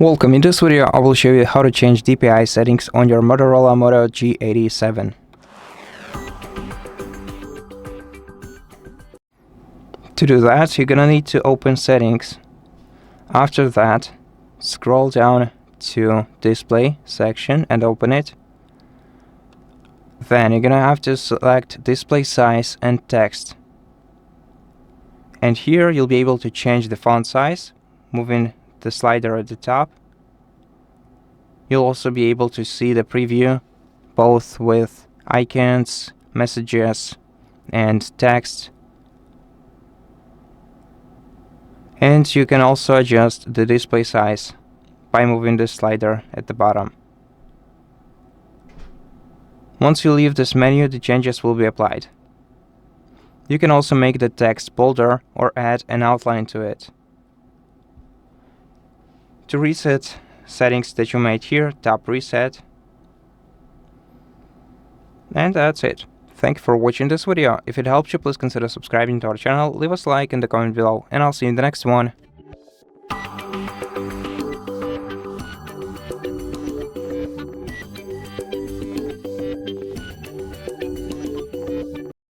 Welcome. In this video, I will show you how to change DPI settings on your Motorola Moto G87. To do that, you're gonna need to open settings. After that, scroll down to display section and open it. Then you're gonna have to select display size and text. And here you'll be able to change the font size, moving the slider at the top. You'll also be able to see the preview both with icons, messages, and text. And you can also adjust the display size by moving the slider at the bottom. Once you leave this menu, the changes will be applied. You can also make the text bolder or add an outline to it. To reset settings that you made here, tap Reset. And that's it. Thank you for watching this video. If it helped you, please consider subscribing to our channel, leave us a like in the comment below, and I'll see you in the next one.